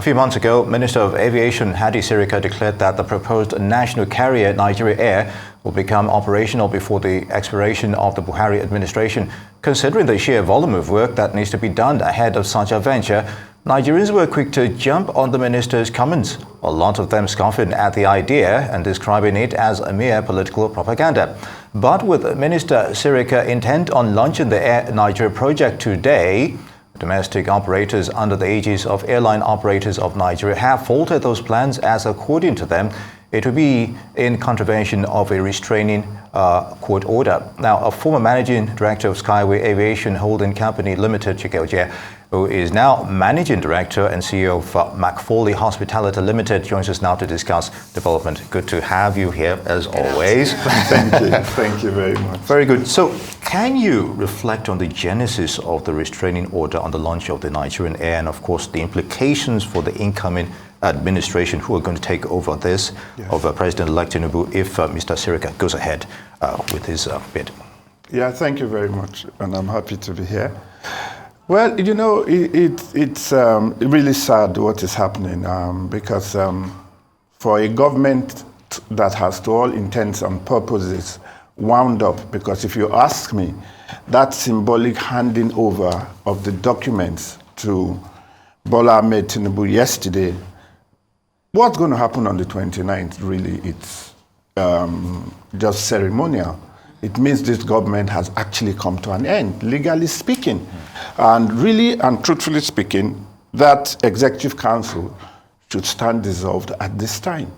few months ago, Minister of Aviation Hadi Sirika declared that the proposed national carrier Nigeria Air will become operational before the expiration of the Buhari administration. Considering the sheer volume of work that needs to be done ahead of such a venture, Nigerians were quick to jump on the minister's comments, a lot of them scoffing at the idea and describing it as a mere political propaganda. But with Minister Sirika intent on launching the Air Nigeria project today, domestic operators under the aegis of Airline Operators of Nigeria have faulted those plans as, according to them, it would be in contravention of a restraining court order. Now, a former managing director of Skyway Aviation Holding Company Limited, Chike Ogeah, who is now managing director and CEO of McFarlane Hospitality Limited, joins us now to discuss development. Good to have you here, as always. Thank you. Thank you very much. Very good. So, can you reflect on the genesis of the restraining order on the launch of the Nigerian Air and, of course, the implications for the incoming administration who are going to take over this of President-elect Tinubu if Mr. Sirika goes ahead with his bid? Yeah, thank you very much, and I'm happy to be here. Well, you know, it's really sad what is happening because for a government that has, to all intents and purposes, wound up, because if you ask me, that symbolic handing over of the documents to Bola Ahmed Tinubu yesterday, what's going to happen on the 29th, really, it's just ceremonial. It means this government has actually come to an end, legally speaking. And really and truthfully speaking, that executive council should stand dissolved at this time.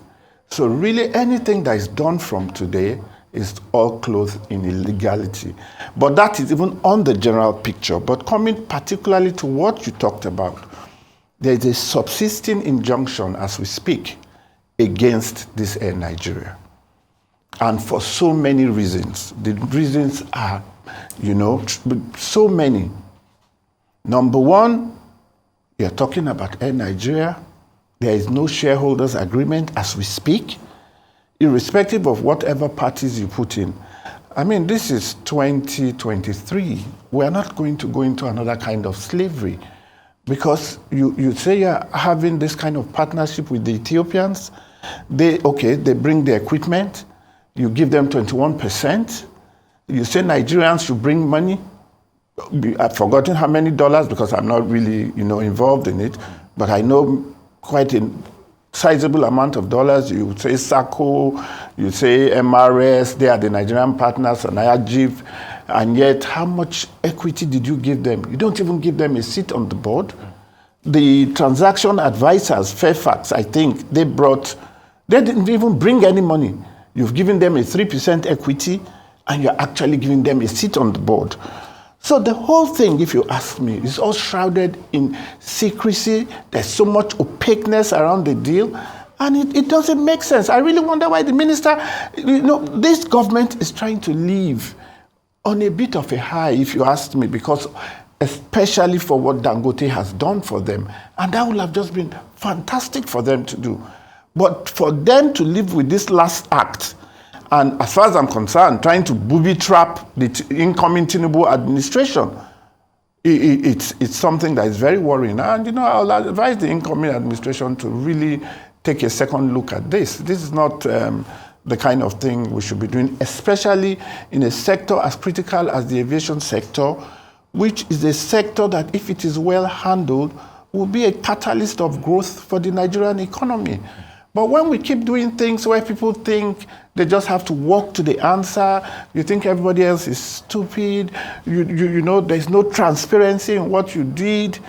So really anything that is done from today is all clothed in illegality. But that is even on the general picture. But coming particularly to what you talked about, there is a subsisting injunction as we speak against this Air Nigeria. And for so many reasons. The reasons are, you know, so many. Number one, you're talking about Air Nigeria. There is no shareholders agreement as we speak, irrespective of whatever parties you put in. I mean, this is 2023. We're not going to go into another kind of slavery. Because you say you're having this kind of partnership with the Ethiopians. They bring the equipment. You give them 21%. You say Nigerians should bring money. I've forgotten how many dollars because I'm not really, involved in it. But I know quite a sizable amount of dollars. You say SACO, you say MRS, they are the Nigerian partners, and IAGIF. And yet, how much equity did you give them? You don't even give them a seat on the board. The transaction advisors, Fairfax, I think, they didn't even bring any money. You've given them a 3% equity, and you're actually giving them a seat on the board. So the whole thing, if you ask me, is all shrouded in secrecy. There's so much opaqueness around the deal, and it doesn't make sense. I really wonder why the minister, this government is trying to live on a bit of a high, if you ask me, because especially for what Dangote has done for them. And that would have just been fantastic for them to do. But for them to live with this last act, and as far as I'm concerned, trying to booby trap the incoming Tinubu administration, it's something that is very worrying. And, I'll advise the incoming administration to really take a second look at this. This is not the kind of thing we should be doing, especially in a sector as critical as the aviation sector, which is a sector that, if it is well handled, will be a catalyst of growth for the Nigerian economy. But when we keep doing things where people think they just have to walk to the answer, you think everybody else is stupid, there's no transparency in what you did,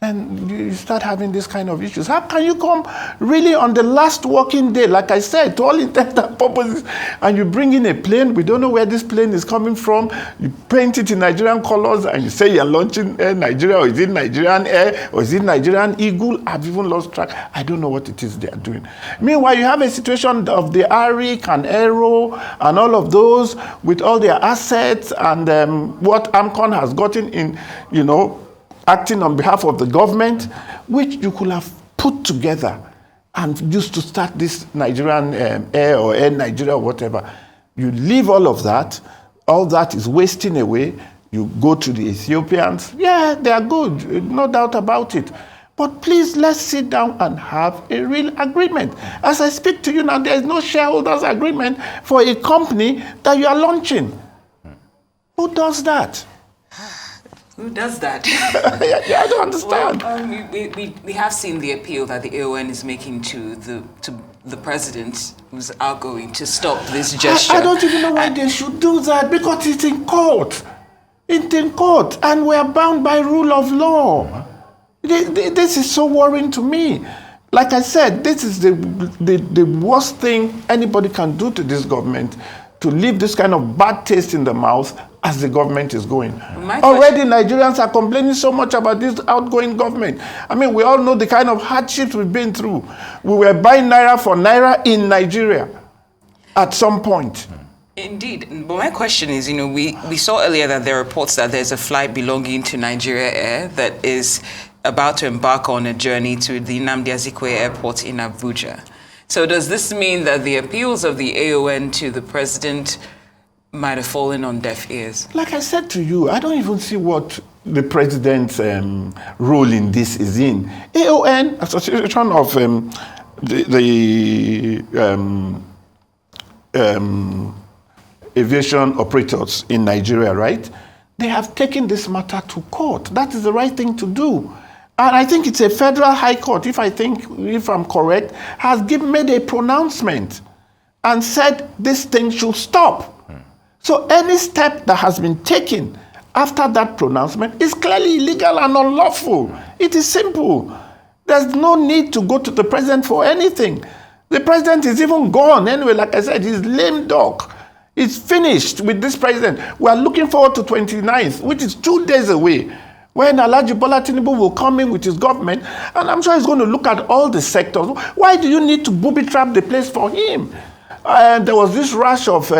and you start having this kind of issues. How can you come really on the last working day, like I said, to all intents and purposes, and you bring in a plane, we don't know where this plane is coming from, you paint it in Nigerian colors, and you say you're launching Air Nigeria, or is it Nigerian Air, or is it Nigerian Eagle? I've even lost track. I don't know what it is they are doing. Meanwhile, you have a situation of the ARIC and Aero and all of those with all their assets and what AMCON has gotten in, acting on behalf of the government, which you could have put together and used to start this Nigerian Air or Air Nigeria or whatever. You leave all that is wasting away. You go to the Ethiopians. Yeah, they are good, no doubt about it. But please, let's sit down and have a real agreement. As I speak to you now, there is no shareholders agreement for a company that you are launching. Who does that? Who does that? I don't understand. Well, we have seen the appeal that the AON is making to the president, who's outgoing, to stop this gesture. I don't even know why they should do that, because it's in court. It's in court, and we are bound by rule of law. This is so worrying to me. Like I said, this is the worst thing anybody can do to this government, to leave this kind of bad taste in the mouth as the government is going. Already Nigerians are complaining so much about this outgoing government. I mean, we all know the kind of hardships we've been through. We were buying naira for naira in Nigeria at some point. Indeed. But my question is, we saw earlier that there are reports that there's a flight belonging to Nigeria Air that is about to embark on a journey to the Nnamdi Azikiwe Airport in Abuja. So does this mean that the appeals of the AON to the president might have fallen on deaf ears? Like I said to you, I don't even see what the president's role in this is in. AON, Association of Aviation Operators in Nigeria, right? They have taken this matter to court. That is the right thing to do. And I think it's a federal high court, if I'm correct, has made a pronouncement and said this thing should stop. So any step that has been taken after that pronouncement is clearly illegal and unlawful. It is simple. There's no need to go to the president for anything. The president is even gone. Anyway, like I said, he's lame duck. It's finished with this president. We are looking forward to 29th, which is 2 days away, when Alhaji Bola Tinubu will come in with his government, and I'm sure he's going to look at all the sectors. Why do you need to booby-trap the place for him? There was this rush of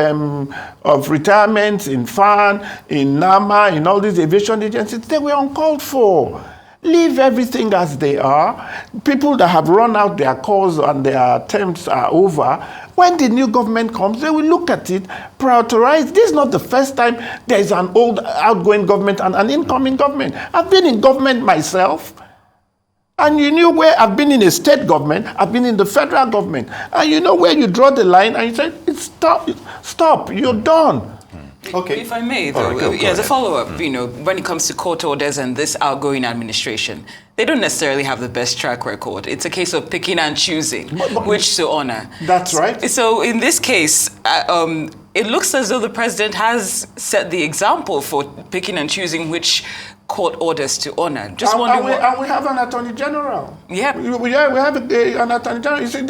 retirements in FAN, in NAMA, in all these aviation agencies. They were uncalled for. Leave everything as they are. People that have run out their calls and their attempts are over. When the new government comes, they will look at it, prioritize. This is not the first time there is an old outgoing government and an incoming government. I've been in government myself. And you knew where I've been in a state government, I've been in the federal government. And you know where you draw the line and you say, stop, you're done. Okay. If I may, though, as a follow-up, when it comes to court orders and this outgoing administration, they don't necessarily have the best track record. It's a case of picking and choosing which to honor. That's right. So in this case, it looks as though the president has set the example for picking and choosing which court orders to honor. Just wondering and we have an attorney general. Yeah. We have an attorney general. You see,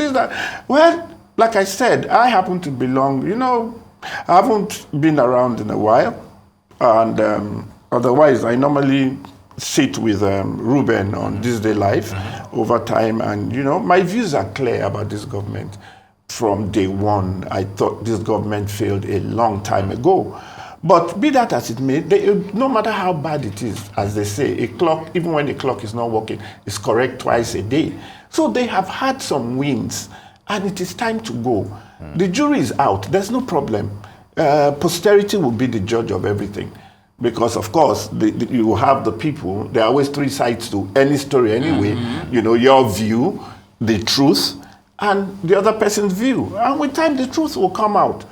well, like I said, I happen to belong, I haven't been around in a while, and otherwise I normally sit with Ruben on This Day Live over time, and my views are clear about this government. From day one, I thought this government failed a long time ago. But be that as it may, no matter how bad it is, as they say, a clock, even when a clock is not working, is correct twice a day. So they have had some wins, and it is time to go. The jury is out. There's no problem. Posterity will be the judge of everything. Because, of course, you have the people. There are always three sides to any story anyway. Your view, the truth, and the other person's view. And with time, the truth will come out.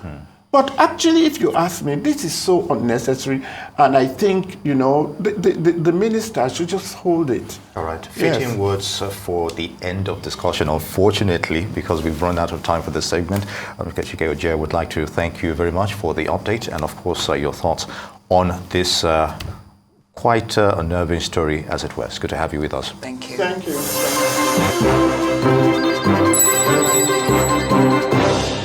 But actually, if you ask me, this is so unnecessary, and I think, the minister should just hold it. All right. Fitting words for the end of discussion, unfortunately, because we've run out of time for this segment. Chike Ogeah would like to thank you very much for the update and, of course, your thoughts on this quite unnerving story, as it was. Good to have you with us. Thank you. Thank you.